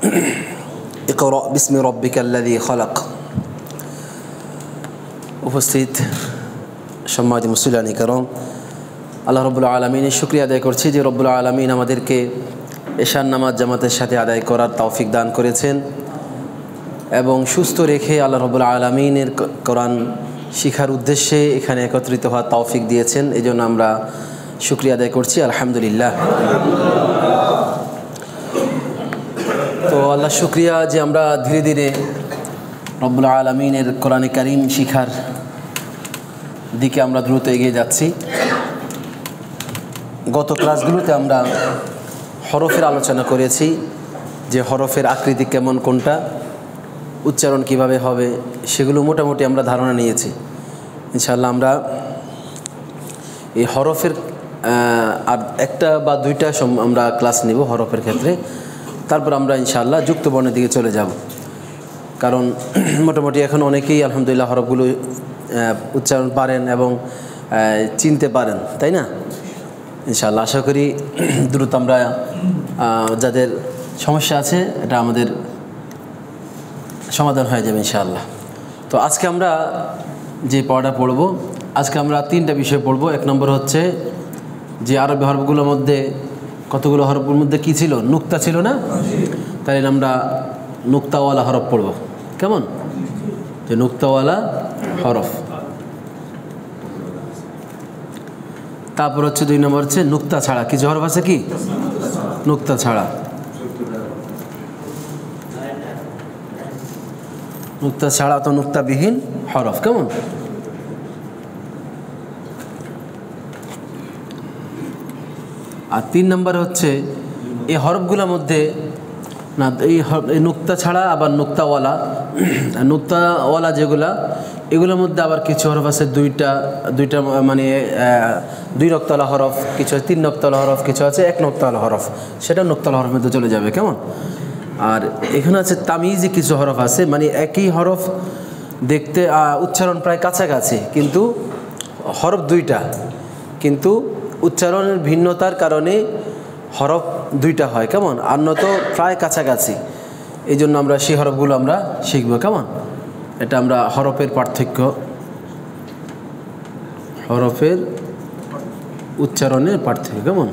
ইকরা বিসমি রাব্বিকাল্লাযী খালাক। উপস্থিত সম্মানিত মুসলিয়ান کرام, আল্লাহ রাব্বুল আলামিনের শুকরিয়া আদায় করছি যে রব্বুল আলামিন আমাদেরকে এশার নামাজ জামাতের সাথে আদায় করার তৌফিক দান করেছেন এবং সুস্থ রেখে আল্লাহ রাব্বুল আলামিনের কোরআন শিখার উদ্দেশ্যে এখানে একত্রিত হওয়ার তৌফিক দিয়েছেন। এই জন্য আমরা শুকরিয়া আদায় করছি, আলহামদুলিল্লাহ। তো আল্লাহ শুকরিয়া যে আমরা ধীরে ধীরে রব্বুল আলামিনের কোরআনে কারীম শিখার দিকে আমরা দ্রুত এগিয়ে যাচ্ছি। গত ক্লাসগুলোতে আমরা হরফের আলোচনা করেছি, যে হরফের আকৃতি কেমন, কোনটা, উচ্চারণ কিভাবে হবে, সেগুলো মোটামুটি আমরা ধারণা নিয়েছি। ইনশাআল্লাহ আমরা এই হরফের আর একটা বা দুইটা আমরা ক্লাস নেব হরফের ক্ষেত্রে, তারপর আমরা ইনশাআল্লাহ যুক্ত বর্ণের দিকে চলে যাব। কারণ মোটামুটি এখন অনেকেই আলহামদুলিল্লাহ হরফগুলো উচ্চারণ পারেন এবং চিনতে পারেন, তাই না? ইনশাআল্লাহ আশা করি দ্রুত আমরা যাদের সমস্যা আছে এটা আমাদের সমাধান হয়ে যাবে ইনশাআল্লাহ। তো আজকে আমরা যে পড়াটা পড়ব, আজকে আমরা তিনটা বিষয় পড়ব। এক নম্বর হচ্ছে যে আরবি হরফগুলোর মধ্যে কতগুলো হরফের মধ্যে কি ছিল, নুক্তা ছিল না? তাই আমরা নুক্তাওয়ালা হরফ পড়ব। কেমন? যে নুক্তাওয়ালা হরফ। তারপর হচ্ছে দুই নম্বর হচ্ছে নুক্তা ছাড়া কিছু হরফ আছে, কি নুক্তা ছাড়া, নুক্তা ছাড়া তো নুক্তাবিহীন হরফ। কেমন? আর তিন নম্বর হচ্ছে এই হরফগুলোর মধ্যে না, এই নুক্তা ছাড়া আবার নুক্তাওয়ালা যেগুলা, এগুলোর মধ্যে আবার কিছু হরফ আছে দুইটা মানে দুই নক্তাওয়ালা হরফ, কিছু আছে তিন নক্তাওয়ালা হরফ, কিছু আছে এক নক্তাওয়ালা হরফ, সেটা নক্তাওয়ালা হরফের মধ্যে চলে যাবে। কেমন? আর এখানে আছে তামিজি কিছু হরফ আছে, মানে একই হরফ দেখতে উচ্চারণ প্রায় কাছাকাছি, কিন্তু হরফ দুইটা, কিন্তু উচ্চারণের ভিন্নতার কারণে হরফ দুইটা হয়। কেমন? আর নয়তো প্রায় কাছাকাছি। এই জন্য আমরা সেই হরফগুলো আমরা শিখব। কেমন? এটা আমরা হরফের পার্থক্য, হরফের উচ্চারণের পার্থক্য। কেমন?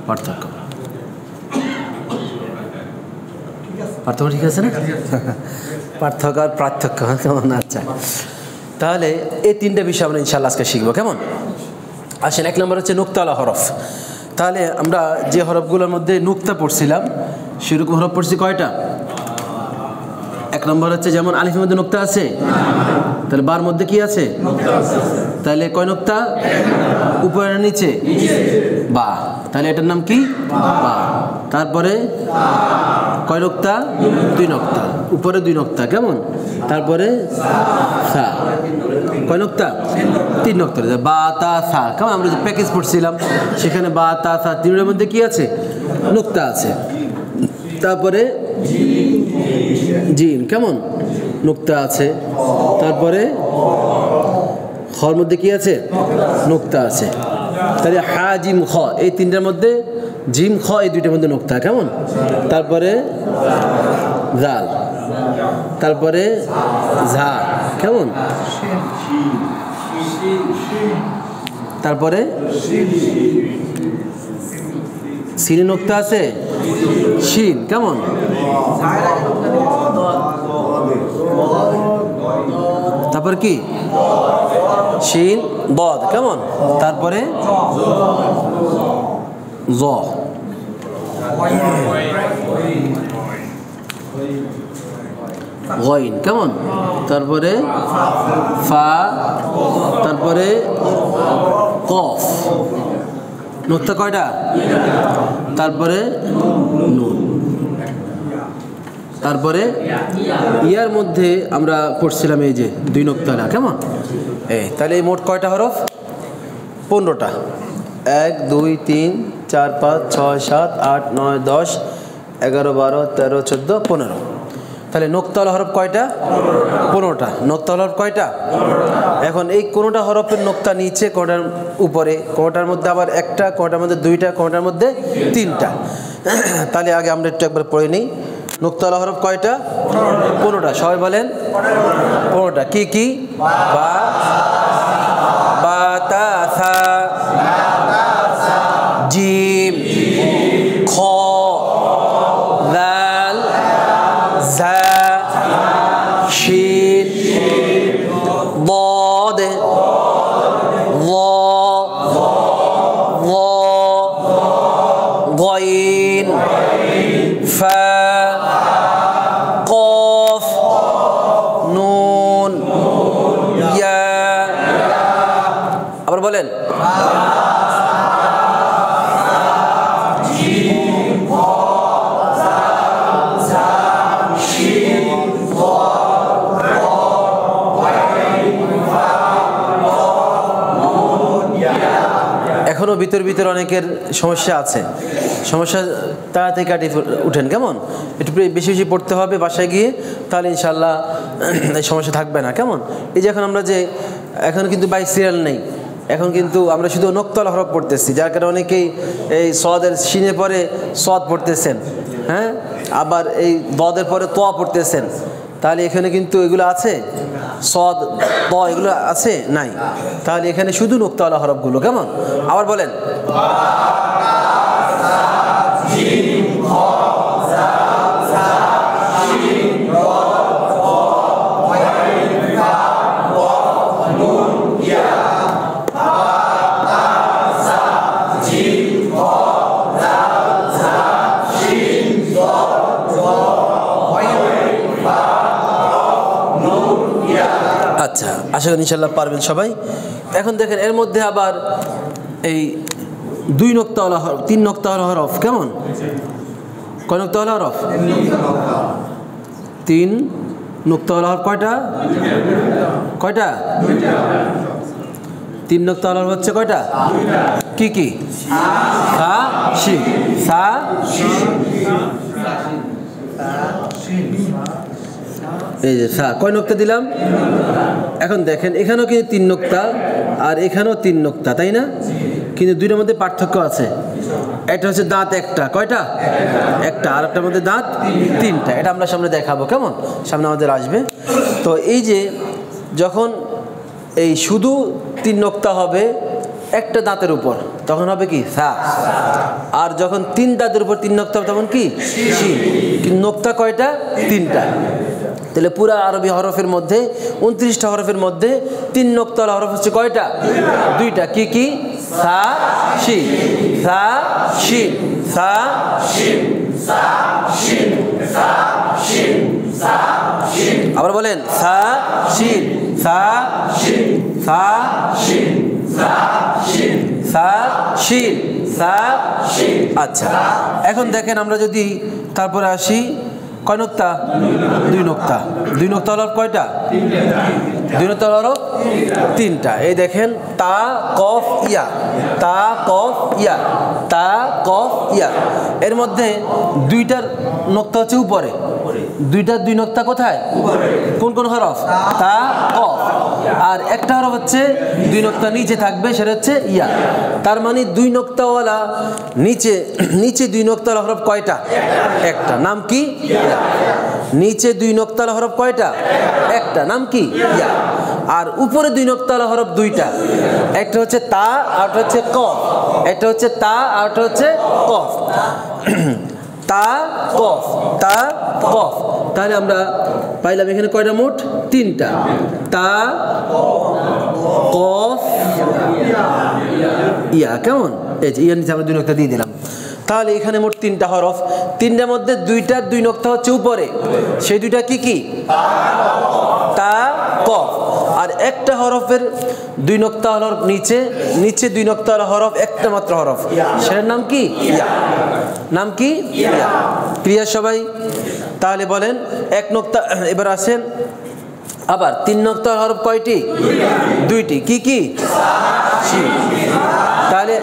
পার্থক্য ঠিক আছে না? পার্থক্য আর পার্থক্য। কেমন? আচ্ছা, তাহলে এই তিনটা বিষয় আমরা ইনশাআল্লাহ আজকে শিখবো। কেমন? আসেন, এক নম্বর হচ্ছে নুক্তাওয়ালা হরফ। তাহলে আমরা যে হরফগুলোর মধ্যে নুক্তা পড়ছিলাম, সেরকম হরফ পড়ছি কয়টা? এক নম্বর হচ্ছে যেমন আলিফের মধ্যে নুক্তা আছে, তাহলে বার মধ্যে কি আছে? তাহলে কয় নুক্তা? উপরে না নিচে? বা। তাহলে এটার নাম কি? বা। তারপরে কয় নুক্তা? দুই নুক্তা, উপরে দুই নুক্তা। কেমন? তারপরে সা, কয় নুক্তা? তিন নুক্তা। বা তা সা। কেমন? আমরা যে প্যাকেজ পড়ছিলাম সেখানে বা তা সা তিনের মধ্যে কি আছে? নুক্তা আছে। তারপরে জিম, কেমন? নুক্তা আছে। তারপরে খর মধ্যে কি আছে? নুক্তা আছে। তাহলে হা জিম খ, এই তিনটার মধ্যে জিম খ, এই দুইটার মধ্যে নুক্তা। কেমন? তারপরে জাল, তারপরে ঝা। কেমন? তারপরে সিনে নুক্তা আছে, শিন। কেমন? তারপর কি? শিন বদ। কেমন? তারপরে জ, গইন। কেমন? তারপরে ফা, তারপরে কফ। নুক্তা কয়টা? তারপরে নুন। তারপরে ইয়ার মধ্যে আমরা পড়ছিলাম এই যে দুই নুক্তালা। কেমন? তাহলে এই মোট কয়টা হরফ? 15টা। 1 2 3 4 5 6 7 8 9 10 11 12 13 14 15। তাহলে নোক্তাওয়ালা হরফ কয়টা? 15টা। নোক্তাওয়ালা হরফ কয়টা? এখন এই কোনোটা হরফের নোক্তা নিচে, কোনোটার উপরে, কোনোটার মধ্যে আবার একটা, কোনোটার মধ্যে দুইটা, কোনোটার মধ্যে তিনটা। তাহলে আগে আমরা একটু একবার পড়ে নিই। নোক্তাওয়ালা হরফ কয়টা? 15টা। সবাই বলেন 15টা। কি কি? বা, বা, তা, সা, জিম, খ, দাল, ঝা, শিন, ضاد, ظ, غين, فا, قاف, নুন, ইয়া। আবার বলেন এখনো ভিতর অনেকের সমস্যা আছে। সমস্যা তাড়াতাড়ি কাটিয়ে উঠেন, কেমন? একটু বেশি বেশি পড়তে হবে বাসায় গিয়ে, তাহলে ইনশাল্লাহ এই সমস্যা থাকবে না, কেমন? এই যে এখন আমরা যে এখন কিন্তু বাই সিরিয়াল নেই, এখন কিন্তু আমরা শুধু নোক্তাওয়ালা হরফ পড়তেছি, যার কারণে অনেকেই এই সদের শিনে পরে সদ পড়তেছেন, হ্যাঁ, আবার এই দদের পরে তোয়া পড়তেছেন। তাহলে এখানে কিন্তু এগুলো আছে, সদ, ত, এগুলো আছে নাই। তাহলে এখানে শুধু নোক্তাওয়ালা হরফগুলো, কেমন? আবার বলেন আচ্ছা, আশা করি ইনশাল্লাহ পারবেন সবাই। এখন দেখেন এর মধ্যে আবার এই 2 নোক্তাওয়ালা হরফ, 3 নোক্তাওয়ালা হরফ, কেমন? কয় নোক্তাওয়ালা হরফ? 3 নোক্তাওয়ালা হরফ কয়টা? কয়টা? 3 নোক্তাওয়ালা হরফ হচ্ছে কয়টা? কি কি? সা, শিন, সা, এই যে সা, কয় নোক্তা দিলাম? এখন দেখেন এখানেও কিন্তু 3 নোক্তা আর এখানেও 3 নোক্তা, তাই না? কিন্তু দুইটার মধ্যে পার্থক্য আছে। একটা হচ্ছে দাঁত একটা, কয়টা? একটা। আর একটার মধ্যে দাঁত 3টা। এটা আমরা সামনে দেখাবো, কেমন? সামনে আমাদের আসবে। তো এই যে যখন এই শুধু 3 নোক্তা হবে একটা দাঁতের উপর, তখন হবে কি? সা। আর যখন 3 দাঁতের উপর 3 নোক্তা হবে তখন কি? শিন। কিন্তু নোক্তা কয়টা? 3টা। তাহলে পুরা আরবি হরফের মধ্যে 29টা হরফের মধ্যে 3 নোক্তাওয়ালা হরফ হচ্ছে কয়টা? 2টা। কি কি? সা, শিন, সা, শিন, সা, শিন, সা, শিন, সা, শিন, সা, শিন। আবার বলেন সা, শিন, সা, শিন, সা, শিন, সা, শিন, সা, শিন, সা, শিন। আচ্ছা, এখন দেখেন আমরা যদি তারপরে আসি, কয় নোক্তা? 2 নোক্তা। 2 নোক্তাওয়ালা হরফ কয়টা? 2 নোক্তাওয়ালা হরফ 3টা। এই দেখেন তা, কফ, ইয়া, তা, কফ, ইয়া, তা, কফ, ইয়া। এর মধ্যে 2টার নোক্তা হচ্ছে উপরে, 2টার 2 নোক্তা কোথায়? কোন কোন হরফ? তা, কফ। আর একটা হরফ হচ্ছে 2 নোক্তা নিচে থাকবে, সেটা হচ্ছে ইয়া। তার মানে 2 নোক্তাওয়ালা নিচে 2 নোক্তাওয়ালা হরফ কয়টা? একটা। নাম কি? নিচে 2 নোক্তাওয়ালা হরফ কয়টা? একটা। নাম কি? ইয়া। আর উপরে 2 নোক্তাওয়ালা হরফ 2টা। একটা হচ্ছে তা, আর একটা হচ্ছে কফ। একটা হচ্ছে তা, আর একটা হচ্ছে কফ। তা, কফ, তা, কফ। তাহলে আমরা পাইলাম এখানে কয়টা মোট? 3টা। তা, কফ, ইয়া, কেমন? এই যে ইয়ার নিচে আমরা 2 নোক্তা দিয়ে দিলাম। তাহলে এখানে মোট 3টা হরফ। 3টার মধ্যে 2টার 2 নোক্তা হচ্ছে উপরে, সেই 2টা কি কি? তা, কফ। আর একটা হরফের 2 নোক্তাওয়ালা হরফ নিচে, 2 নোক্তাওয়ালা হরফ একটা মাত্র হরফ, সেটার নাম কি? ইয়া। নাম কি? ইয়া। ক্লিয়ার সবাই? তাহলে বলেন 1 নোক্তা। এবার আসেন আবার 3 নোক্তাওয়ালা হরফ কয়টি? 2টি। কি কি? তাহলে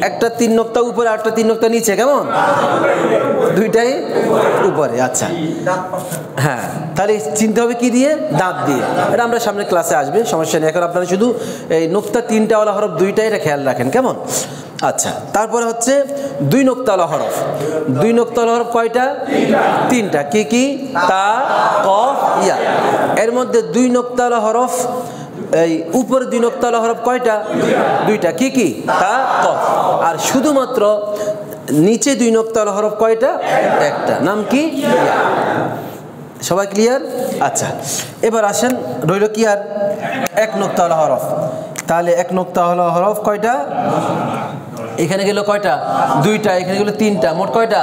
একটা 3 নোক্তা উপরে, একটা 3 নোক্তা নিচে, কেমন? দুইটাই উপরে। আচ্ছা, হ্যাঁ, তাহলে চিনতে হবে কি দিয়ে? দাঁত দিয়ে। এটা আমরা সামনে ক্লাসে আসবে, সমস্যা নেই। এখন আপনারা শুধু এই নোক্তা 3টাওয়ালা হরফ 2টাই এটা খেয়াল রাখেন, কেমন? আচ্ছা, তারপরে হচ্ছে 2 নোক্তাওয়ালা হরফ। 2 নোক্তাওয়ালা হরফ কয়টা? 3টা। কি কি? তা, কফ, ইয়া। এর মধ্যে 2 নোক্তাওয়ালা হরফ, এই উপরে 2 নোক্তাওয়ালা হরফ কয়টা? 2টা। কি কি? তা, কফ। আর শুধুমাত্র নিচে 2 নোক্তাওয়ালা হরফ কয়টা? একটা। নাম কি? ইয়া। সবাই ক্লিয়ার? আচ্ছা, এবার আসেন, রইল কি আর? 1 নোক্তাওয়ালা হরফ। তাহলে 1 নোক্তাওয়ালা হরফ কয়টা? এখানে গেল কয়টা? 2টা। এখানে গেল 3টা। মোট কয়টা?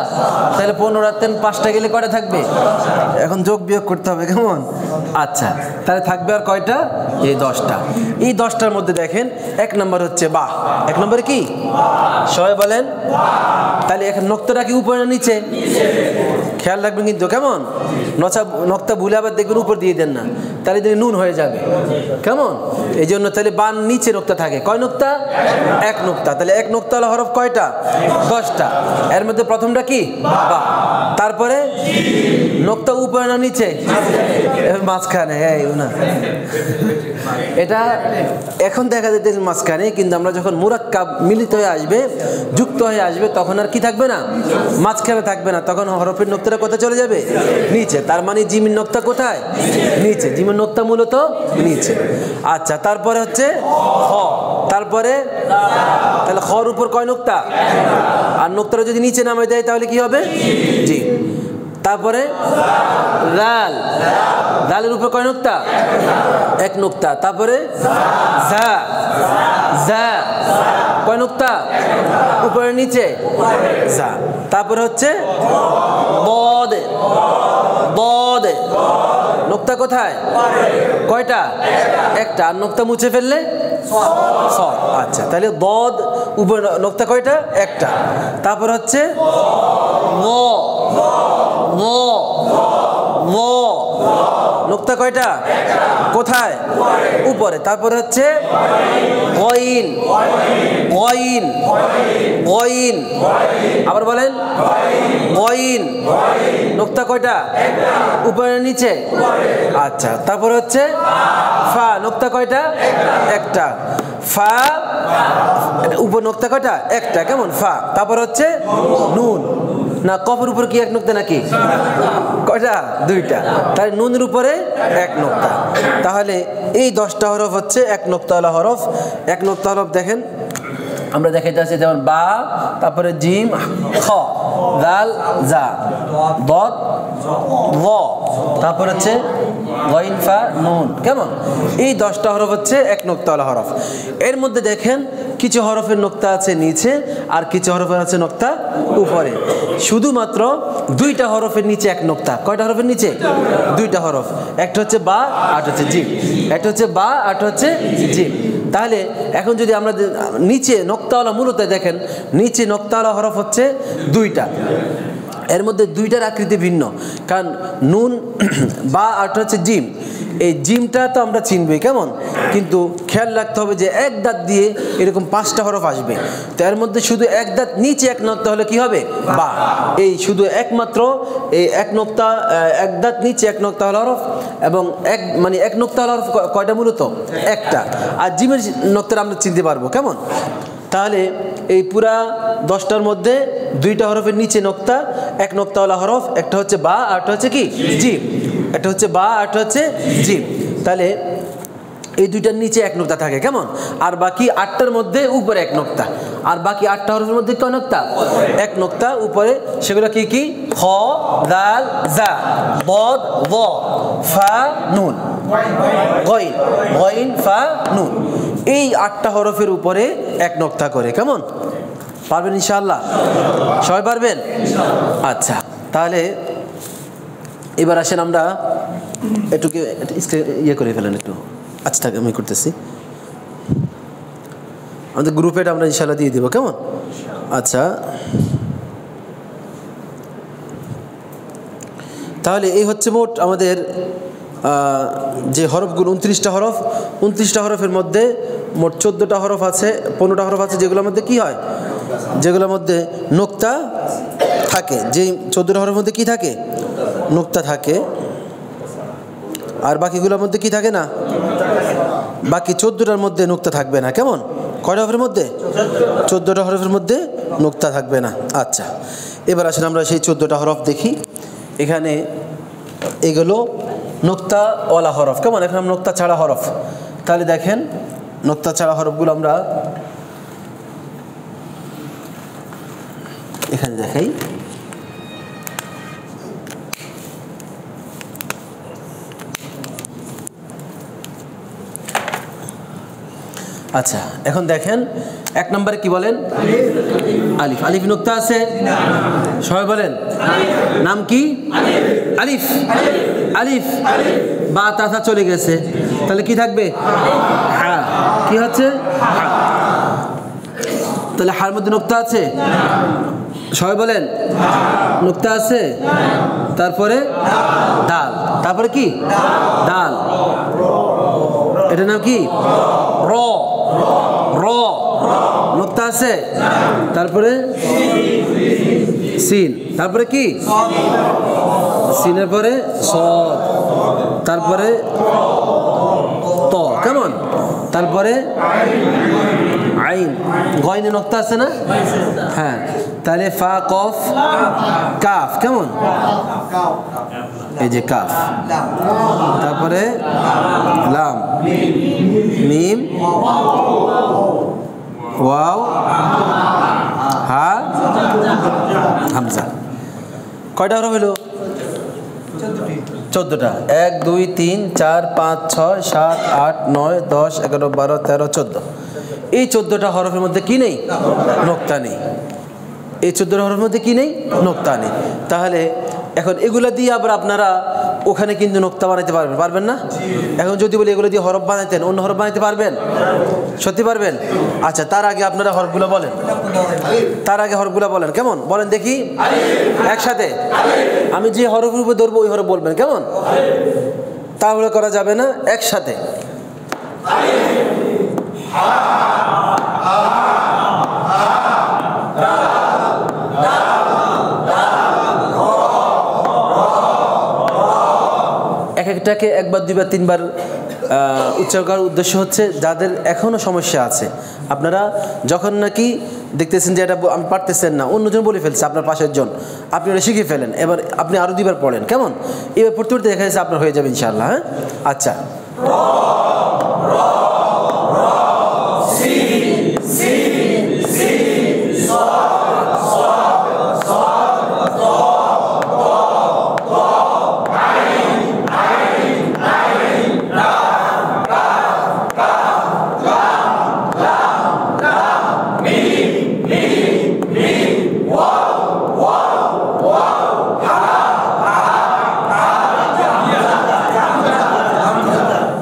তাহলে 15 আর 3 5টা গেলে কয়টা থাকবে? এখন যোগ বিয়োগ করতে হবে, কেমন? আচ্ছা, তাহলে থাকবে আর কয়টা? এই 10টা। এই 10টার মধ্যে দেখেন 1 নম্বর হচ্ছে বা। 1 নম্বরে কি? সবাই বলেন। তাহলে এখন নোক্তাটা কি উপরে না নিচে? খেয়াল রাখবেন কিন্তু, কেমন? নোক্তা ভুলে আবার দেখবেন উপর দিয়ে দেন না, তাহলে যদি নুন হয়ে যাবে, কেমন? এই জন্য তাহলে বান নিচে নোক্তা থাকে। কয় নোক্তা? 1 নোক্তা। তাহলে 1 নোক্তাওয়ালা হরফ কয়টা? 10টা। এর মধ্যে প্রথমটা কি? বা। তারপরে নোক্তা উপরে না নিচে? মাঝখানে। না, এটা এখন দেখা যেতে মাঝখানে, কিন্তু আমরা যখন মুরাক্কাব মিলিত হয়ে আসবে, যুক্ত হয়ে আসবে, তখন আর কি থাকবে না? মাঝখানে থাকবে না, তখন হরফের নোক্তাটা কোথায় চলে যাবে? নিচে। তার মানে জিমের নোক্তা কোথায়? নিচে। জিমের নোক্তা মূলত নিচে। আচ্ছা, তারপরে হচ্ছে খ। তারপরে তাহলে খর উপর কয় নোক্তা? আর নোক্তাটা যদি নিচে নামে দেয় তাহলে কি হবে? জি। তারপরে লাল। লালের উপর কয় নোক্তা? 1 নোক্তা। তারপরে জা। জা কয় নোক্তা? উপরে নিচে? জা। তারপরে হচ্ছে বদ। বদ নোক্তা কোথায়? কয়টা? একটা। আর নোক্তা মুছে ফেললে সদ। আচ্ছা, তাহলে বদ উপরে নোক্তা কয়টা? একটা। তারপর হচ্ছে নোক্তা কয়টা? কোথায়? উপরে। তারপরে হচ্ছে গইন। গইন। গইন। আবার বলেন, গইন নোক্তা কয়টা? উপরে নিচে? আচ্ছা, তারপর হচ্ছে ফা। নোক্তা কয়টা? একটা। ফা উপর নোক্তা কয়টা? একটা, কেমন? ফা। তারপর হচ্ছে নুন। না, কফের উপর কি 1 নোক্তা নাকি? কয়টা? 2টা। তাহলে নুনের উপরে 1 নোক্তা। তাহলে এই 10টা হরফ হচ্ছে 1 নোক্তাওয়ালা হরফ। 1 নোক্তা হরফ দেখেন আমরা দেখাইতে আছি, যেমন বা, তারপরে জিম, খ, দাল, জা, দদ, ল, তারপর হচ্ছে গইন, ফা, নুন, কেমন? এই 10টা হরফ হচ্ছে 1 নোক্তাওয়ালা হরফ। এর মধ্যে দেখেন কিছু হরফের নোক্তা আছে নিচে, আর কিছু হরফের আছে নোক্তা উপরে। শুধুমাত্র 2টা হরফের নিচে 1 নোক্তা। কয়টা হরফের নিচে? 2টা হরফ। একটা হচ্ছে বা, আর হচ্ছে জিম। একটা হচ্ছে বা, আর হচ্ছে জিম। তাহলে এখন যদি আমরা নিচে নোক্তাওয়ালা মূলত দেখেন, নিচে নোক্তাওয়ালা হরফ হচ্ছে 2টা। এর মধ্যে 2টার আকৃতি ভিন্ন, কারণ নুন, বা, আর হচ্ছে জিম। এই জিমটা তো আমরা চিনবই, কেমন? কিন্তু খেয়াল রাখতে হবে যে 1 দাঁত দিয়ে এরকম 5টা হরফ আসবে। তো এর মধ্যে শুধু 1 দাঁত নিচে 1 নোক্তা হলে কি হবে? বা। এই শুধু একমাত্র এই 1 নোক্তা, 1 দাঁত নিচে 1 নোক্তা হল হরফ, এবং মানে 1 নোক্তা হল হরফ কয়টা মূলত? একটা। আর জিমের নোক্তাটা আমরা চিনতে পারবো, কেমন? তাহলে এই পুরা 10টার মধ্যে 2টা হরফের নিচে নোক্তা, 1 নোক্তাওয়ালা হরফ। একটা হচ্ছে বা, আর একটা হচ্ছে কি? জিম। একটা হচ্ছে বা, আর একটা হচ্ছে জিম। তাহলে এই 2টার নিচে 1 নোক্তা থাকে, কেমন? আর বাকি 8টার মধ্যে উপরে 1 নোক্তা। আর বাকি 8টা হরফের মধ্যে কয় নোক্তা? 1 নোক্তা উপরে। সেগুলো কি কি? খ, দাল, জা, বদ, ব, ফা, নুন, গইন। গইন, ফা, নুন। এই 8টা হরফের উপরে 1 নোক্তা করে, কেমন? পারবেন ইনশাআল্লাহ? সবাই পারবেন? আচ্ছা, তাহলে এবার আসেন আমরা একটু ইয়ে করে ফেলেন একটু। আচ্ছা, থাক, আমি করতেছি। আমাদের গ্রুপে এটা আমরা ইনশাআল্লাহ দিয়ে দেবো, কেমন? আচ্ছা, তাহলে এই হচ্ছে মোট আমাদের যে হরফগুলো, 29টা হরফ। 29টা হরফের মধ্যে মোট 14টা হরফ আছে, 15টা হরফ আছে যেগুলোর মধ্যে কি হয়? যেগুলোর মধ্যে নুক্তা থাকে, যে 14টা হরফের মধ্যে কি থাকে? নুক্তা থাকে। আর বাকিগুলোর মধ্যে কি থাকে না? বাকি 14টার মধ্যে নুক্তা থাকবে না। কেমন? কয়টা হরফের মধ্যে? 14টা হরফের মধ্যে নুক্তা থাকবে না। আচ্ছা, এবার আসলে আমরা সেই 14টা হরফ দেখি। এখানে এগুলো নুক্তাওয়ালা হরফ। কেমন? এখানে নুক্তা ছাড়া হরফ। তাহলে দেখেন নুক্তা ছাড়া হরফগুলো আমরা এখানে দেখাই। আচ্ছা, এখন দেখেন 1 নম্বরে কি বলেন? আলিফ। আলিফ নুক্তা আছে? সবাই বলেন নাম কি? আলিফ। আলিফ বা তাথা চলে গেছে, তাহলে কি থাকবে? হা। কি হচ্ছে? হা। তাহলে হার মধ্যে নুক্তা আছে? সবাই বলেন নুক্তা আছে। তারপরে দাল। তারপরে কি? দাল। এটার নাম কি? র। র নুক্তা আছে। তারপরে সিন। তারপরে কি? সিনের পরে সদ। তারপরে ত। কেমন? তারপরে আইন। গয়নে নুক্তা আছে না? হ্যাঁ। তাহলে ফা কফ কাফ। কেমন? এই যে কাফ। তারপরে লাম মিম ওয়াও হা হামজা। কয়টা হরফ হলো? 14টা। 1 2 3 4 5 6 7 8 9 10 11 12 13 14। এই 14টা হরফের মধ্যে কি নেই? নুক্তা নেই। এই 14টা হরফের মধ্যে কি নেই? নুক্তা নেই। তাহলে এখন এগুলা দিয়ে আবার আপনারা ওখানে কিন্তু নুক্তা বানাইতে পারবেন, পারবেন না? এখন যদি বলি এগুলো দিয়ে হরফ বানাইতেন, অন্য হরফ বানাইতে পারবেন? সত্যি পারবেন? আচ্ছা, তার আগে আপনারা হরফগুলো বলেন। তার আগে হরফগুলো বলেন। কেমন? বলেন দেখি একসাথে। আমি যে হরফের উপর ধরবো ওই হরফ বলবেন। কেমন? তাহলে করা যাবে না, একসাথে। এক একটাকে একবার দুইবার তিনবার উচ্চারণ করার উদ্দেশ্য হচ্ছে যাদের এখনও সমস্যা আছে, আপনারা যখন নাকি দেখতেছেন যে এটা আমি পারতেছেন না, অন্যজন বলে ফেলছে আপনার পাশের জন, আপনি ওটা শিখে ফেলেন। এবার আপনি আরও দুইবার পড়েন। কেমন? এবার পড়তে পড়তে দেখা যাচ্ছে আপনার হয়ে যাবে ইনশাআল্লাহ। হ্যাঁ, আচ্ছা।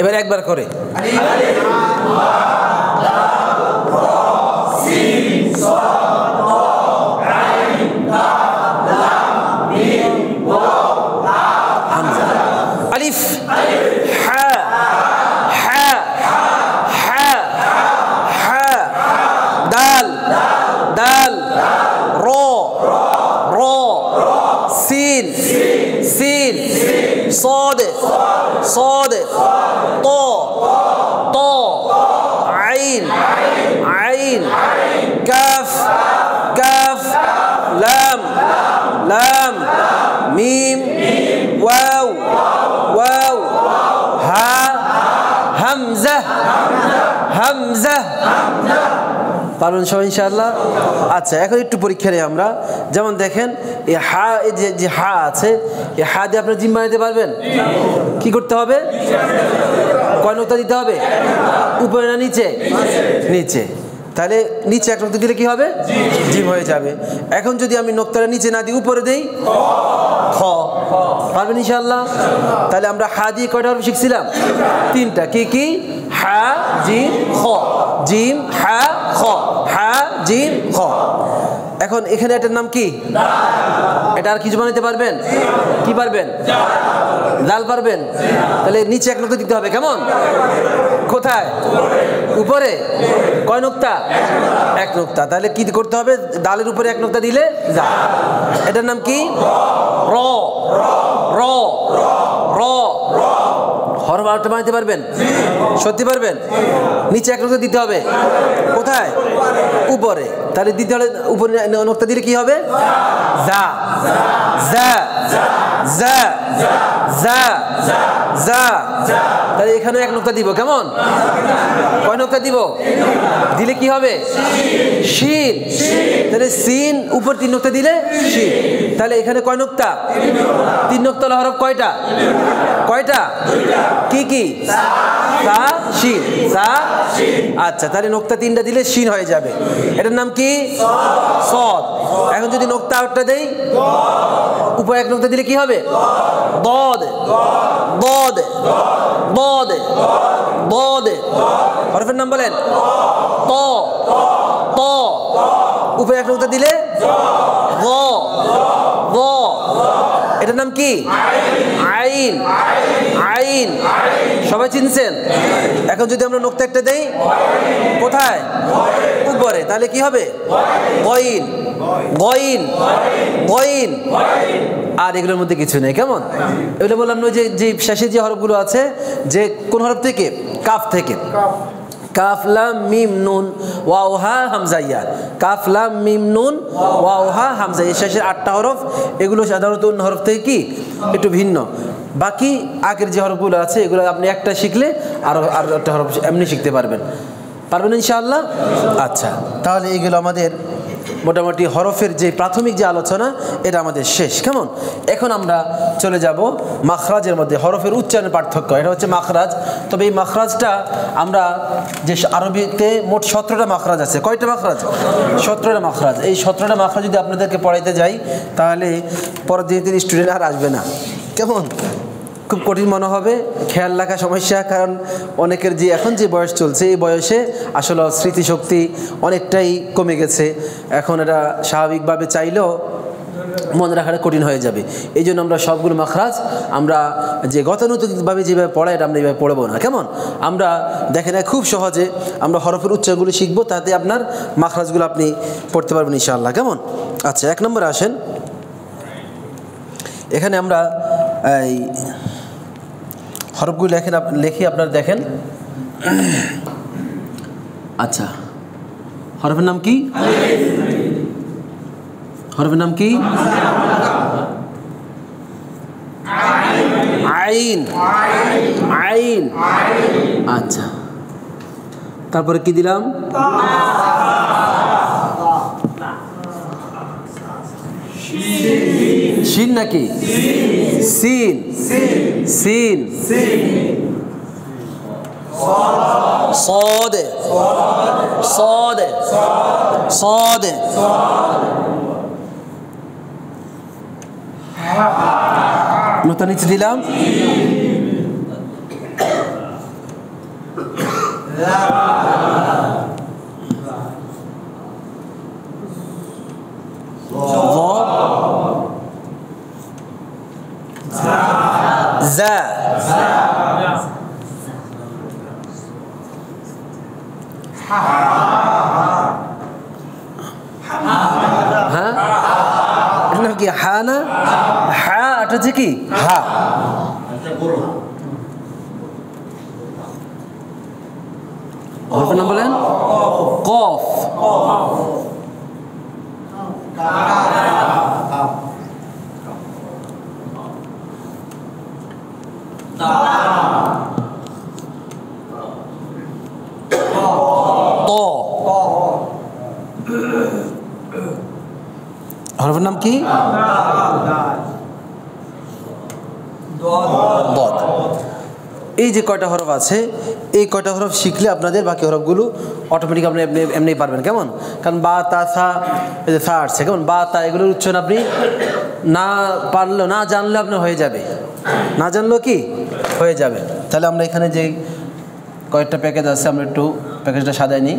এবার একবার করে আলিফ হা হা হা হা দাল দাল র র সিন সিন صاد صاد طا طا عين عين كاف كاف لام لام ميم واو واو ها همزة همزة পারবেন সবাই ইনশাআল্লাহ। আচ্ছা, এখন একটু পরীক্ষা নেই আমরা। যেমন দেখেন এই হা, এই যে হা আছে, এই হা দিয়ে আপনার জিম বানাইতে পারবেন? কি করতে হবে? কয় নুক্তা দিতে হবে? উপরে না নিচে? নিচে। তাহলে নিচে এক নুক্তা দিলে কি হবে? জিম হয়ে যাবে। এখন যদি আমি নুক্তাটা নিচে না দিই, উপরে দেই, খ। পারবেন ইনশাআল্লাহ? তাহলে আমরা হা দিয়ে কয়টা হরফ শিখছিলাম? 3টা। কি কি? হা জিম খ। জিম হা খ, হা জিম খ। এখন এখানে এটার নাম কি? এটা আর কিছু বানাইতে পারবেন? কি পারবেন? দাল পারবেন? তাহলে নিচে এক নুক্তা দিতে হবে, কেমন? কোথায়? উপরে। কয় নুক্তা? এক নুক্তা। তাহলে কি করতে হবে? দালের উপরে এক নুক্তা দিলে যা। এটার নাম কি? র। র র হরফ আরেকটা বানাইতে পারবেন? সত্যি পারবেন? নিচে এক নুক্তা দিতে হবে, কোথায়? উপরে। তাহলে দিতে হলে উপরে নুক্তা দিলে কি হবে? যা। যা যা যা যা। তাহলে এখানে এক নুক্তা দিব, কেমন? কয় নুক্তা দিব? দিলে কি হবে? শিন। তাহলে সিন উপর 3 নুক্তা দিলে শিন। তাহলে এখানে কয় নুক্তা? 3 নুক্তা হরফ কয়টা? কয়টা? কি কি? সা শিন। সা। আচ্ছা, তাহলে নুক্তা 3টা দিলে শিন হয়ে যাবে। এটার নাম কি? সদ। এখন যদি নুক্তা আরেকটা দেই, উপরে এক নুক্তা দিলে কি হবে? দদ। দদ দদ দদ। হরফের নাম বলেন। ত। ত। উপরে এক নুক্তা দিলে গ। গ। এটার নাম কি? আইন। আইন। সবাই চিনছেন? এখন যদি আমরা নুক্তা একটা দেই, কোথায়? উপরে। তাহলে কি হবে? গইন। গইন। গইন। আর এগুলোর মধ্যে কিছু নেই, কেমন? এগুলো বললাম না যে শেষে যে হরফগুলো আছে, যে কোন হরফ থেকে? কাফ থেকে। কাফ লাম মিম নুন ওয়াও হা হামজা ইয়া। কাফ লাম মিম নুন ওয়াও হা হামজা, এই শেষের 8টা হরফ, এগুলো সাধারণত অন্য হরফ থেকে কি একটু ভিন্ন। বাকি আগের যে হরফগুলো আছে, এগুলো আপনি একটা শিখলে আর একটা হরফ এমনি শিখতে পারবেন। পারবেন ইনশাআল্লাহ? আচ্ছা, তাহলে এইগুলো আমাদের মোটামুটি হরফের যে প্রাথমিক যে আলোচনা, এটা আমাদের শেষ, কেমন? এখন আমরা চলে যাব মাখরাজের মধ্যে। হরফের উচ্চারণের পার্থক্য, এটা হচ্ছে মাখরাজ। তবে এই মাখরাজটা আমরা যে আরবিতে মোট 17টা মাখরাজ আছে। কয়টা মাখরাজ? 17টা মাখরাজ। এই 17টা মাখরাজ যদি আপনাদেরকে পড়াইতে যাই, তাহলে পরের দিন স্টুডেন্ট আর আসবে না, কেমন? খুব কঠিন মনে হবে, খেয়াল রাখা সমস্যা। কারণ অনেকের যে এখন যে বয়স চলছে, এই বয়সে আসলে স্মৃতিশক্তি অনেকটাই কমে গেছে। এখন এটা স্বাভাবিকভাবে চাইলেও মনে রাখাটা কঠিন হয়ে যাবে। এই জন্য আমরা সবগুলো মাখরাজ আমরা যে গতানুগতিকভাবে যেভাবে পড়াই, এটা আমরা এইভাবে পড়বো না, কেমন? আমরা দেখেন খুব সহজে আমরা হরফের উচ্চারণগুলো শিখবো, তাতে আপনার মাখরাজগুলো আপনি পড়তে পারবেন ইনশাআল্লাহ, কেমন? আচ্ছা, 1 নম্বরে আসেন। এখানে আমরা এই হরফগুলো লেখি, আপনারা দেখেন। আচ্ছা, হরফের নাম কি? হরফের নাম কি? আইন। আইন। আচ্ছা, তারপরে কি দিলাম? শিন নাকি? সিন। সিন। صاد صاد صاد। নতুন নিচে দিলাম যা। হ্যাঁ, এটা নাম কি? হা না? হা, এটা হচ্ছে কি? হা। হরফের নাম বলেন। কফ। হরফের নাম কি? দদ। এই যে কয়টা হরফ আছে, এই কয়টা হরফ শিখলে আপনাদের বাকি হরফগুলো অটোমেটিক আপনি এমনি পারবেন, কেমন? কারণ বা তা সা, এই যে সা আসছে, কেমন? বা তা, এগুলোর উচ্চারণ আপনি না পারলেও, না জানলেও আপনার হয়ে যাবে, না জানলেও কি হয়ে যাবে। তাহলে আমরা এখানে যে কয়েকটা প্যাকেজ আছে, আমরা একটু প্যাকেজটা সাজাই নিই।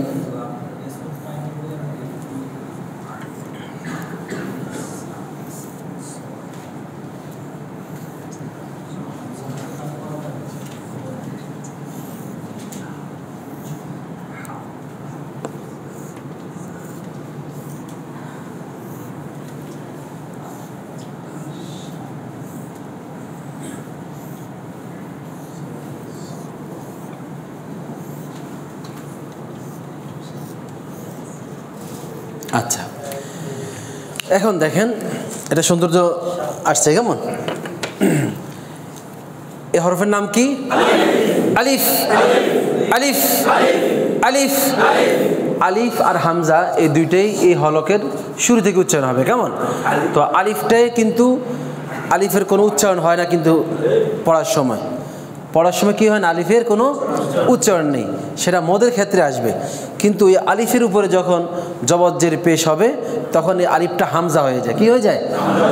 আচ্ছা, এখন দেখেন এটা সৌন্দর্য আসছে কেমন। এই হরফের নাম কি? আলিফ। আলিফ আলিফ আলিফ আর হামজা এই দুইটাই এই হলকের শুরু থেকে উচ্চারণ হবে কেমন। তো আলিফটাই কিন্তু আলিফের কোনো উচ্চারণ হয় না, কিন্তু পড়ার সময় কি হয় না, আলিফের কোনো উচ্চারণ নেই, সেটা মদের ক্ষেত্রে আসবে। কিন্তু এই আলিফের উপরে যখন জবজ্জের পেশ হবে তখন এই আলিফটা হামজা হয়ে যায়। কি হয়ে যায়?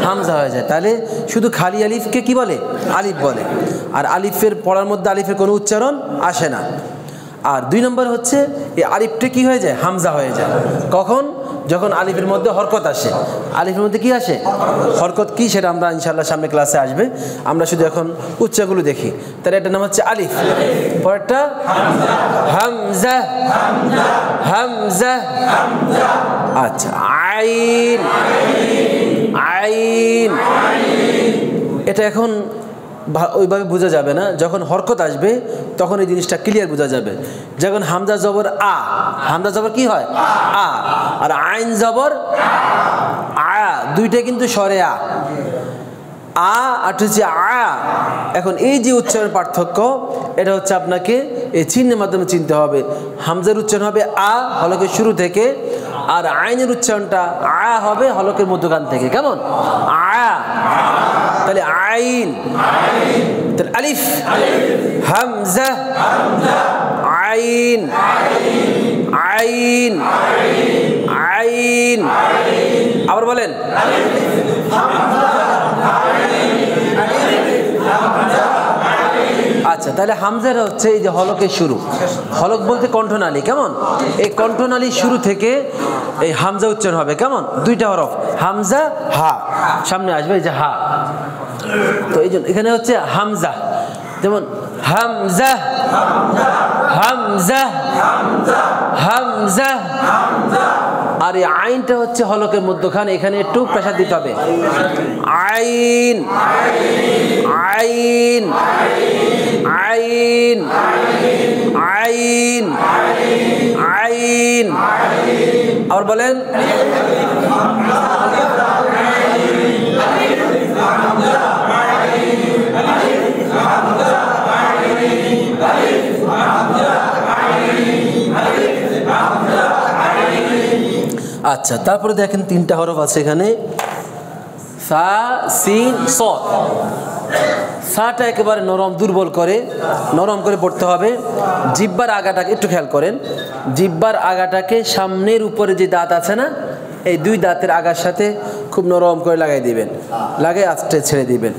হামজা হয়ে যায়। তাহলে শুধু খালি আলিফকে কি বলে? আলিফ বলে। আর আলিফের পড়ার মধ্যে আলিফের কোনো উচ্চারণ আসে না। আর 2 নম্বর হচ্ছে এই আলিফটা কি হয়ে যায়? হামজা হয়ে যায়। কখন? যখন আলিফের মধ্যে হরকত আসে। আলিফের মধ্যে কি আসে? হরকত কি, সেটা আমরা ইনশাআল্লাহ সামনে ক্লাসে আসবে। আমরা শুধু এখন উচ্চারণগুলো দেখি। তার এটার নাম হচ্ছে আলিফ, পরেরটা হামজা। হামজা। আচ্ছা, আইন। আইন এটা এখন ওইভাবে বোঝা যাবে না, যখন হরকত আসবে তখন এই জিনিসটা ক্লিয়ার বোঝা যাবে। যখন হামজা জবর আ, হামজা জবর কি হয়? আ। আর আইন জবর আ, দুইটা কিন্তু স্বরে আ। আ আর হচ্ছে আ। এখন এই যে উচ্চারণ পার্থক্য, এটা হচ্ছে আপনাকে এই চিহ্নের মাধ্যমে চিনতে হবে। হামজার উচ্চারণ হবে আ হলকের শুরু থেকে, আর আইনের উচ্চারণটা আ হবে হলকের মধ্যখান থেকে কেমন। আ, তাহলে আইন। তাহলে আলিফ হামজা আইন। আইন। আইন। আবার বলেন। আচ্ছা, তাহলে হামজার হচ্ছে এই যে হলকের শুরু। হলক বলতে কণ্ঠনালী কেমন। এই কণ্ঠনালীর শুরু থেকে এই হামজা উচ্চারণ হবে কেমন। 2টা হরফ, হামজা হা, সামনে আসবে এই যে হা। তো এই জন্য এখানে হচ্ছে হামজা, যেমন হামজা হামজা হামজা। আর এই আইনটা হচ্ছে হলকের মধ্যখানে, এখানে একটু প্রেসার দিতে হবে। আইন। আইন। আইন। আইন। আইন। আবার বলেন। আচ্ছা, তারপরে দেখেন 3টা হরফ আছে এখানে, সা সিন সদ। সাটা একেবারে নরম, দুর্বল করে নরম করে পড়তে হবে। জিহ্বার আগাটাকে একটু খেয়াল করেন, জিহ্বার আগাটাকে সামনের উপরে যে দাঁত আছে না, এই 2 দাঁতের আগার সাথে খুব নরম করে লাগাই দিবেন, লাগিয়ে আস্তে ছেড়ে দিবেন।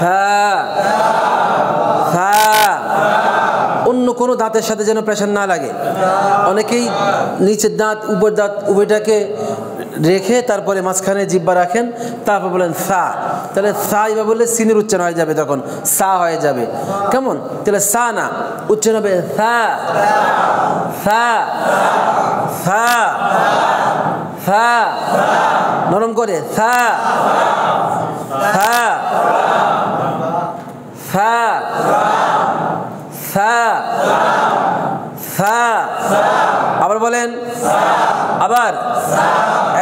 হ্যাঁ হ্যাঁ, অন্য কোনো দাঁতের সাথে যেন প্রেশার না লাগে। অনেকেই নিচের দাঁত উপর দাঁত উভয়টাকে রেখে তারপরে মাঝখানে জিহ্বা রাখেন, তারপর বলেন সা। তাহলে সা এবার বললে সিনের উচ্চারণ হয়ে যাবে, তখন সা হয়ে যাবে কেমন। তাহলে সা না, উচ্চারণ হবে সা। সা সা সা, নরম করে সা। সা সা সা সা। আবার বলেন, আবার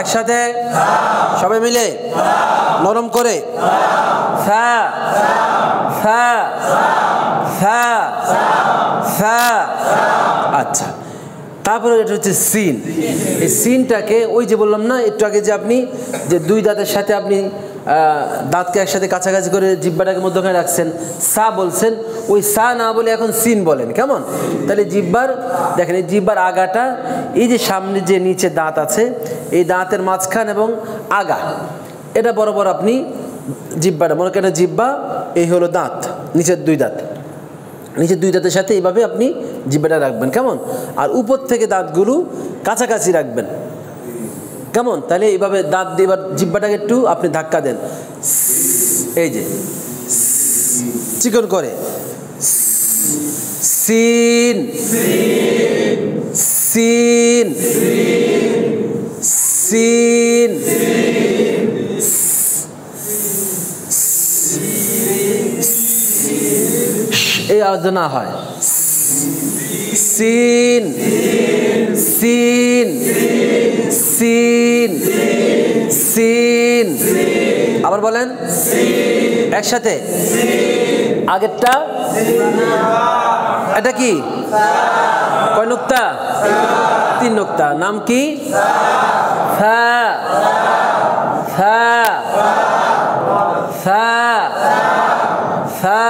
একসাথে সবাই মিলে নরম করে সা সা সা সা। আচ্ছা, তারপরে এটা হচ্ছে সিন। এই সিনটাকে ওই যে বললাম না একটু আগে, যে আপনি যে 2 দাঁতের সাথে আপনি দাঁতকে একসাথে কাছাকাছি করে জিহ্বাটাকে মধ্যখানে রাখছেন, সা বলছেন, ওই সা না বলে এখন সিন বলেন কেমন। তাহলে জিহ্বার দেখেন, এই জিহ্বার আগাটা, এই যে সামনে যে নিচে দাঁত আছে, এই দাঁতের মাঝখান এবং আগা, এটা বরাবর আপনি জিহ্বাটা মনে করেন, জিহ্বা এই হলো দাঁত, নিচের 2 দাঁত, নিচের 2 দাঁতের সাথে এইভাবে আপনি জিহ্বাটা রাখবেন কেমন। আর উপর থেকে দাঁতগুলো কাছাকাছি রাখবেন কেমন। তাহলে এইভাবে দাঁত দিয়ে এবার জিহ্বাটাকে একটু আপনি ধাক্কা দেন, এই যে চিকন করে সিন সিন সিন। এই আওয়াজ না হয় সিন সিন সিন সিন আবার বলেন একসাথে আগেরটা এটা কি কয় নুক্তা 3 নুক্তা নাম কি ফা ফা ফা ফা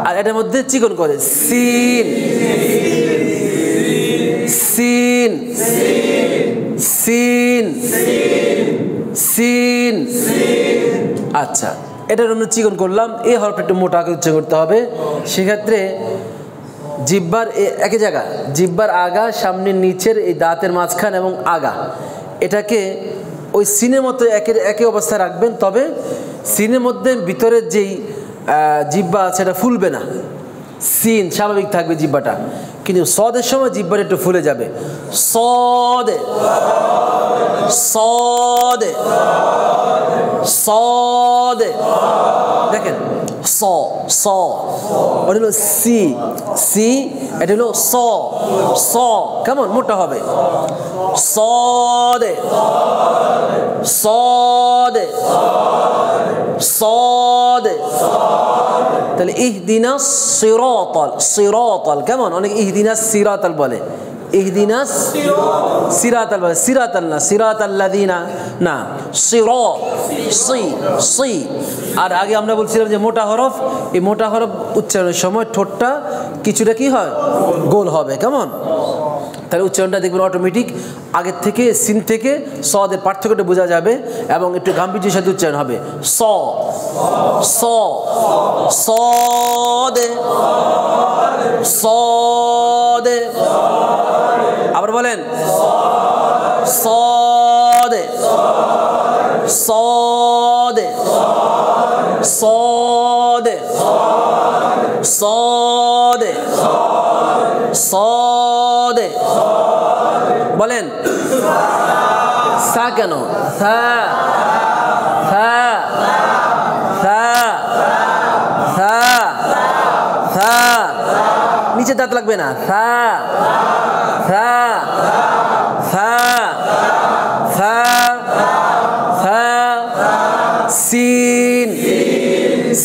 আর এটার মধ্যে চিকন করে সিন সিন সিন সিন আচ্ছা এটার আমরা চিকন করলাম এই হরফটা একটু মোটা করে উচ্চারণ করতে হবে সেক্ষেত্রে জিহ্বার একই জায়গা জিহ্বার আগা সামনের নিচের এই দাঁতের মাঝখান এবং আগা এটাকে ওই সিনের মতো একই অবস্থায় রাখবেন তবে সিনের মধ্যে ভিতরের যেই জিহ্বা আছে এটা ফুলবে না সিন স্বাভাবিক থাকবে জিহ্বাটা কিন্তু সদের সময় জিহ্বাটা একটু ফুলে যাবে সদে সদে সদে দেখেন স স ওটা হলো সি সি এটা হলো স স কেমন মোটা হবে সদে সদে সদে তাহলে ইহদিনাস সিরাতাল সিরাতাল কেমন অনেক ইহদিনাস সিরাতাল বলে ইহদিনাস সিরাতাল বলে সিরাতাল না সিরাতাল্লাযিনা না সিরা সি সি আর আগে আমরা বলছিলাম যে মোটা হরফ এই মোটা হরফ উচ্চারণের সময় ঠোঁটটা কিছুটা কি হয় গোল হবে কেমন তাহলে উচ্চারণটা দেখবেন অটোমেটিক আগের থেকে সিন থেকে সদের পার্থক্যটা বোঝা যাবে এবং একটু গাম্ভীর্যের সাথে উচ্চারণ হবে স স সদে সদে আবার বলেন সদে সদে সদে সদে সদে বলেন সা কেন সা সা সা সা সা নিচে দাঁত লাগবে না সা সা সা সা সা সিন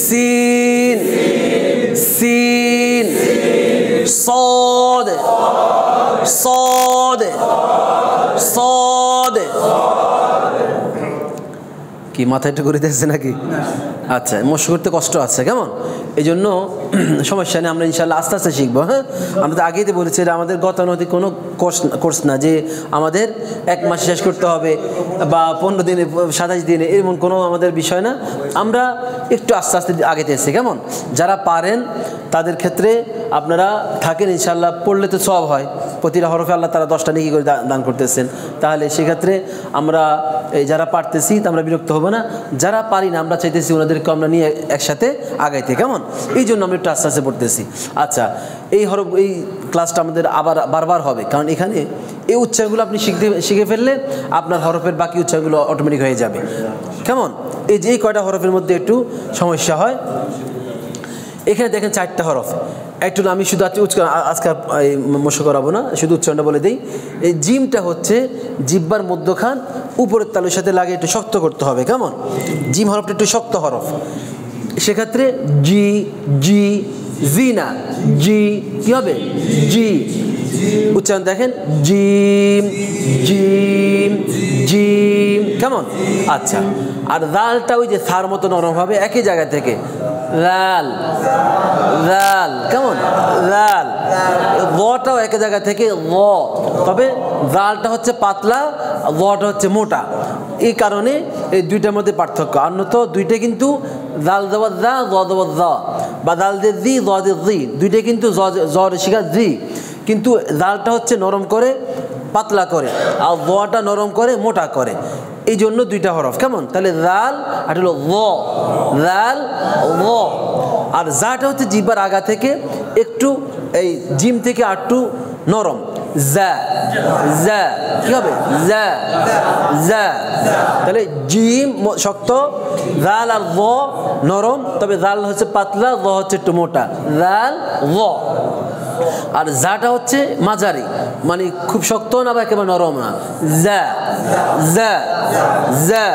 সিন সিন صاد صاد صاد কি মাথায় একটু করে দিয়েছে নাকি আচ্ছা মস্ত করতে কষ্ট আছে কেমন এই জন্য সমস্যা নেই আমরা ইনশাল্লাহ আস্তে আস্তে শিখবো হ্যাঁ আমরা তো আগেই তো বলেছি এটা আমাদের গতানুগতিক কোনো কোর্স না যে আমাদের 1 মাস শেষ করতে হবে বা 15 দিনে 27 দিনে এমন কোনো আমাদের বিষয় না আমরা একটু আস্তে আস্তে আগেতেছি কেমন যারা পারেন তাদের ক্ষেত্রে আপনারা থাকেন ইনশাল্লাহ পড়লে তো সওয়াব হয় প্রতিটা হরফে আল্লাহ তারা 10টা নেকি করে দান করতেছেন তাহলে সেক্ষেত্রে আমরা এই যারা পারতেছি আমরা বিরক্ত হব না যারা পারি না আমরা চাইতেছি ওনাদেরকে আমরা নিয়ে একসাথে আগাইতে কেমন এই জন্য আমরা একটু আস্তে আস্তে পড়তেছি আচ্ছা এই হরফ এই ক্লাসটা আমাদের আবার বারবার হবে কারণ এখানে এই উচ্চারণগুলো আপনি শিখে ফেললে আপনার হরফের বাকি উচ্চারণগুলো অটোমেটিক হয়ে যাবে কেমন এই যে কয়টা হরফের মধ্যে একটু সমস্যা হয় এখানে দেখেন 4টা হরফ একটু আমি শুধু আজকে মশা করাবো না শুধু উচ্চারণটা বলে দিই এই জিমটা হচ্ছে জিহ্বার মধ্যখান উপরের তালুর সাথে লাগে একটু শক্ত করতে হবে কেমন জিম হরফটা একটু শক্ত হরফ সেক্ষেত্রে জি জি জি না জি কি হবে জি উচ্চারণ দেখেন জিম জিম জিম কেমন আচ্ছা আর দালটা ওই যে সার মতো নরম হবে একই জায়গা থেকে লাল লাল কেমন লাল লটাও একই জায়গা থেকে ল তবে দালটা হচ্ছে পাতলা লটা হচ্ছে মোটা এই কারণে এই দুইটার মধ্যে পার্থক্য অন্যত দুইটা কিন্তু দাল দেওয়া দা জ দেওয়া দা বা দাল দিয়ে জি জ দিয়ে জি দুইটা কিন্তু জ্বর শিখা জি কিন্তু দালটা হচ্ছে নরম করে পাতলা করে আর দটা নরম করে মোটা করে এই জন্য দুইটা হরফ কেমন তাহলে লাল আর হলো ল লাল ল আর জাটা হচ্ছে জিহ্বার আগা থেকে একটু এই জিম থেকে একটু নরম জা জা কি হবে জা জা তাহলে জিম শক্ত জাল আর ল নরম তবে জাল হচ্ছে পাতলা ল হচ্ছে একটু মোটা জাল ল আর জাটা হচ্ছে মাঝারি, মানে খুব শক্ত না বা একেবারে নরম না। জা জা জা,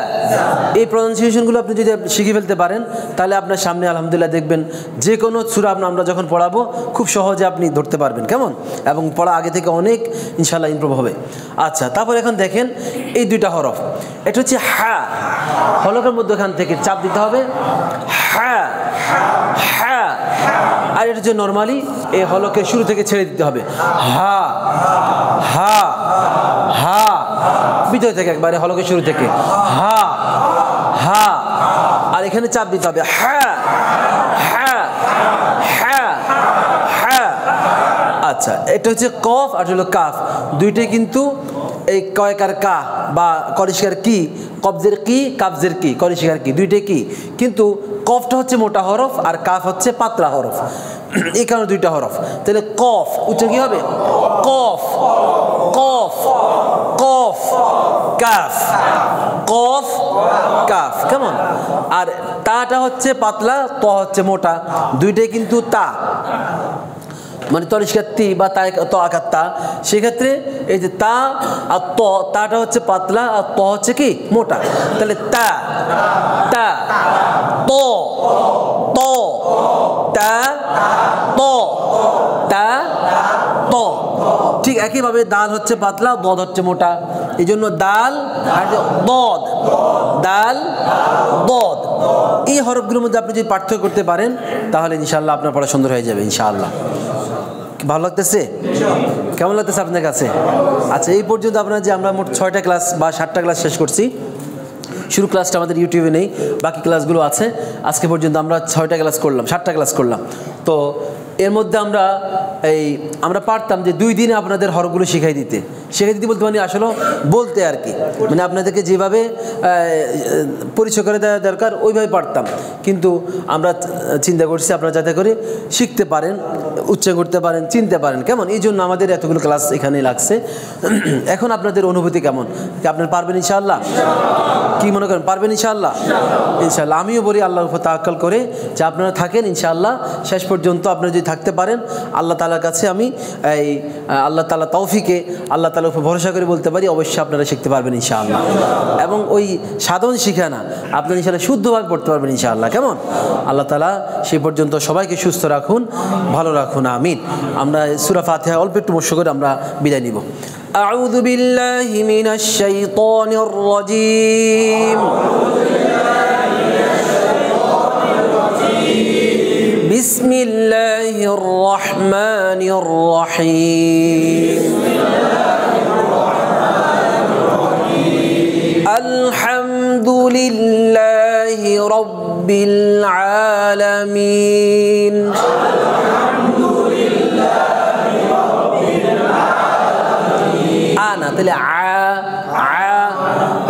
এই প্রনাউন্সিয়েশনগুলো আপনি যদি শিখে ফেলতে পারেন তাহলে আপনার সামনে আলহামদুলিল্লাহ দেখবেন যে কোনো সূরা আমরা যখন পড়াবো খুব সহজে আপনি ধরতে পারবেন, কেমন, এবং পড়া আগে থেকে অনেক ইনশাআল্লাহ ইমপ্রুভ হবে। আচ্ছা, তারপর এখন দেখেন এই দুইটা হরফ, এটা হচ্ছে হা, হলকের মধ্যে এখান থেকে চাপ দিতে হবে, হা হা, আর এটা হচ্ছে নর্মালি এই হলকের শুরু থেকে ছেড়ে দিতে হবে, হা হা হা, ভিতর থেকে একবারে হলকের শুরু থেকে হা হা, আর এখানে চাপ দিতে হবে হা হা হা হা। আচ্ছা, এটা হচ্ছে কফ আর হলো কাফ, দুইটাই কিন্তু এই কয়কার কা বা করিষ্কার কি, কবজের কি, কাবজের কি, করিষ্কার কি, দুইটাই কি, কিন্তু কফটা হচ্ছে মোটা হরফ আর কাফ হচ্ছে পাতলা হরফ, এই কারণে দুইটা হরফ। তাহলে কফ উচ্চারণ কি হবে? কফ কফ কফ কাফ, কফ কাফ, কেমন। আর তাটা হচ্ছে পাতলা, ত হচ্ছে মোটা, দুইটাই কিন্তু তা, মানে তরিষ্কার তি বা ত আকার তা, সেক্ষেত্রে এই যে তা আর ত, তাটা হচ্ছে পাতলা আর ত হচ্ছে কি মোটা, তাহলে তা তা ত ত তা ত তা ত। ঠিক একইভাবে দাল হচ্ছে পাতলা, দদ হচ্ছে মোটা, এই জন্য দাল আর দদ, দাল দদ, এই হরফগুলোর মধ্যে আপনি যদি পার্থক্য করতে পারেন তাহলে ইনশাআল্লাহ আপনার পড়া সুন্দর হয়ে যাবে ইনশাআল্লাহ। ভালো লাগতেছে? কেমন লাগতেছে আপনার কাছে? আচ্ছা, এই পর্যন্ত আপনার যে আমরা মোট 6টা ক্লাস বা 7টা ক্লাস শেষ করছি, শুরু ক্লাসটা আমাদের ইউটিউবে নেই, বাকি ক্লাসগুলো আছে। আজকে পর্যন্ত আমরা 6টা ক্লাস করলাম, 7টা ক্লাস করলাম। তো এর মধ্যে আমরা পারতাম যে 2 দিনে আপনাদের হরফগুলো শিখাই দিতে বলতে মানে আসলে বলতে আর কি, মানে আপনাদেরকে যেভাবে পরিচয় করে দেওয়া দরকার ওইভাবে পারতাম, কিন্তু আমরা চিন্তা করছি আপনারা যাতে করে শিখতে পারেন, উচ্চারণ করতে পারেন, চিনতে পারেন, কেমন, এই জন্য আমাদের এতগুলো ক্লাস এখানে লাগছে। এখন আপনাদের অনুভূতি কেমন? আপনারা পারবেন ইনশাআল্লাহ? কি মনে করেন, পারবেন ইনশাআল্লাহ? ইনশাআল্লাহ। আমিও বলি আল্লাহর উপর তাওয়াক্কুল করে যে আপনারা থাকেন ইনশাআল্লাহ, শেষ পর্যন্ত আপনারা যদি থাকতে পারেন, আল্লাহ তাআলার কাছে আমি আল্লাহ তাআলা তৌফিকে আল্লাহ তাআলার উপর ভরসা করে বলতে পারি অবশ্যই আপনারা শিখতে পারবেন ইনশাআল্লাহ, এবং ওই সাধারণ শিখা না, আপনারা ইনশাআল্লাহ শুদ্ধভাবে পড়তে পারবেন ইনশাআল্লাহ, কেমন। আল্লাহ তাআলা সেই পর্যন্ত সবাইকে সুস্থ রাখুন, ভালো রাখুন, আমিন। আমরা সূরা ফাতিহা অল্প একটু মস্ত করে আমরা বিদায় নিব। আউযু বিল্লাহি মিনাশ শাইতানির রাজীম, বিসমিল্লাহির রহমানির রহিম, আলহামদুলিল্লাহি রাব্বিল আলামিন, আনা তাহলে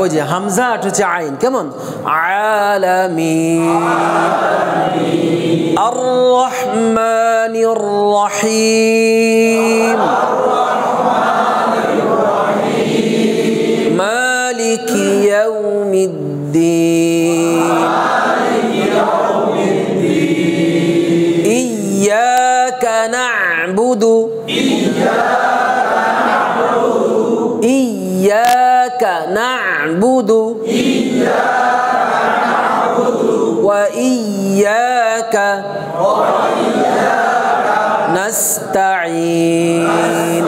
ওই যে হামজা আর হচ্ছে আইন, কেমন, আলামিন, আর রহমানির রহিম, মালিকি ইয়াউমিদ্দিন, ইয়্যাকা না'বুদু ইয়্যাকা না'বুদু ওয়া ইয়্যাকা নাস্তাঈন।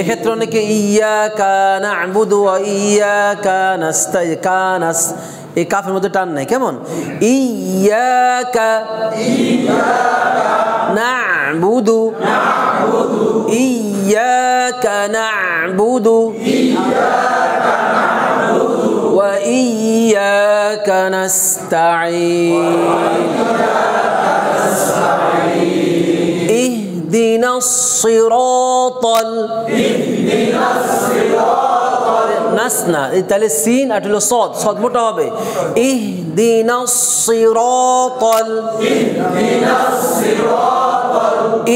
এক্ষেত্রে অনেকে ইয়্যাকা না'বুদু ওয়া ইয়্যাকা নাস্তাঈন, এই কাফের মধ্যে টান নাই, কেমন, ইয়্যাকা না'বুদু ইয়্যাকা না'বুদু ওয়া ইয়্যাকা নাস্তাঈন, ইহদিনাস সিরাতাল, নাসনা তাহলে সিন আর হলো সদ, সদ মোটা হবে, ইহদিনাস সিরাতাল,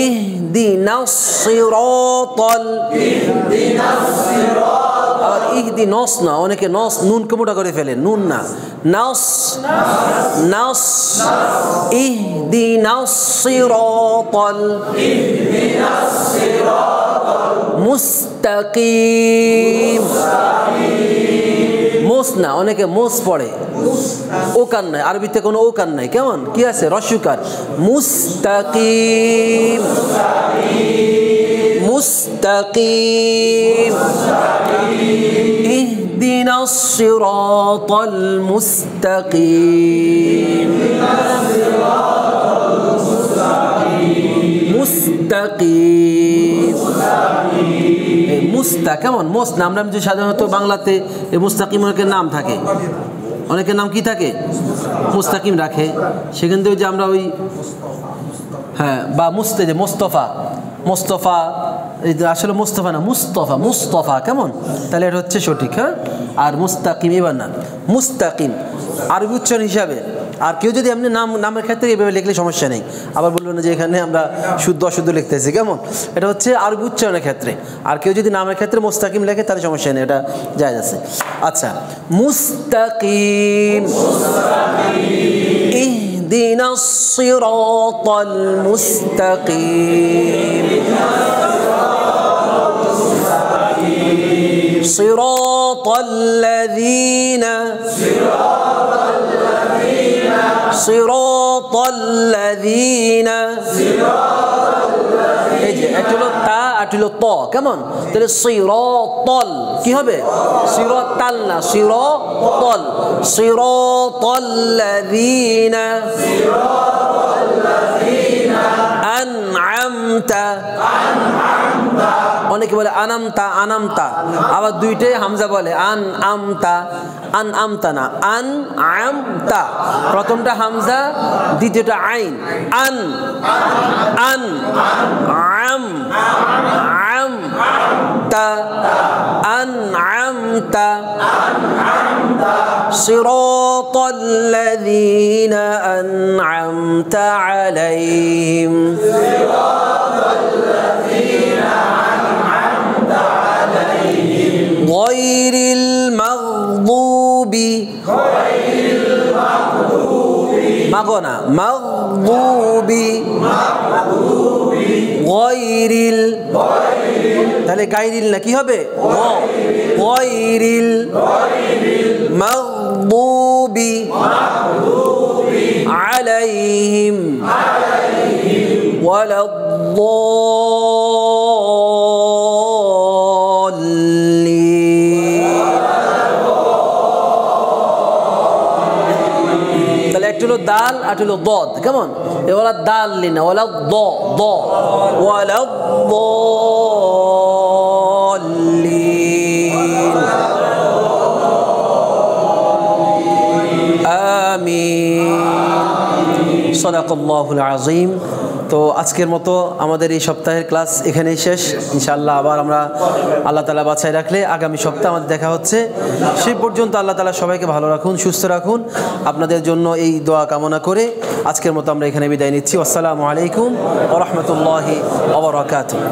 ইহদিনাস সিরাতাল, আবার ইহদি নস না, অনেকে নস নুনকে মোটা করে ফেলে, নুন না, নাস নাস ইহদি নাস সিরাতাল মুস্তাকিম। মোস না, অনেকে মোস পড়ে, ওকার নাই, আরবিতে কোনো ওকার নাই, কেমন কি আছে রস্যকার, মুস্তাকিম মুস্তাকিম ইহদিনাস সিরাতাল মুস্তাকিম মুস্তাকিম। মুস্তা কেমন মোস না, আমরা যে সাধারণত বাংলাতে এই মুস্তাকিম অনেকের নাম থাকে, অনেকের নাম কি থাকে মুস্তাকিম রাখে, সেখান থেকে যে আমরা ওই হ্যাঁ বা মুস্তে যে মোস্তফা, মোস্তফা এই আসলে মোস্তফা না, মুস্তফা, মুস্তফা কেমন, তাহলে এটা হচ্ছে সঠিক। হ্যাঁ, আর মুস্তাকিম এবার না, মুস্তাকিম আরবি উচ্চারণ হিসাবে। আর কেউ যদি এমনি নামের ক্ষেত্রে এভাবে লিখলে সমস্যা নেই, আবার বলবো না যে এখানে আমরা শুদ্ধ অশুদ্ধ লিখতেছি, কেমন, এটা হচ্ছে আরবি উচ্চারণের ক্ষেত্রে। আর কেউ যদি নামের ক্ষেত্রে মুস্তাকিম লেখে তাহলে সমস্যা নেই, এটা জায়েজ আছে। আচ্ছা, মুস্তাকিম ইহদিনাস সিরাতাল মুস্তাকিম সিরাতাল্লাযীনা সিরাতাল্লাযীনা, এই যে একটা হলো তা আর হলো ত, কেমন, তাহলে সিরাতাল কি হবে, সিরাতাল না, সিরাতাল সিরাতাল্লাযীনা আনআমতা, অনেকে বলে আনামতা আনামতা, আবার দুইটাই হামজা বলে আন আমতা, আন আমতা না, আন আমতা, প্রথমটা হামজা দ্বিতীয়টা আইন, আন আন আম আম তা আন আমতা সিরাতাল্লাযীনা আন'আমতা আলাইহিম গয়রিল মাগদুবি, মাগনা মাগদুবি গয়রিল, তাহলে গায়রিল না কি হবে, গয়রিল মাগদুবি আলাইহিম ওয়ালাদ-দাল্লিন। তাহলে একটা হলো দাল আর হলো দদ, কেমন, ওলা দাল্লিন না, ওলা দ দ ওয়ালাদ-দাল্লিন। আমিন। সাদাকাল্লাহুল আযীম। তো আজকের মতো আমাদের এই সপ্তাহের ক্লাস এখানেই শেষ। ইনশাআল্লাহ আবার আমরা আল্লাহ তাআলা বাছাই রাখলে আগামী সপ্তাহে আমাদের দেখা হচ্ছে। সেই পর্যন্ত আল্লাহ তাআলা সবাইকে ভালো রাখুন, সুস্থ রাখুন। আপনাদের জন্য এই দোয়া কামনা করে আজকের মতো আমরা এখানে বিদায় নিচ্ছি। আসসালামু আলাইকুম ওয়া রাহমাতুল্লাহি ওয়া বারাকাতুহু।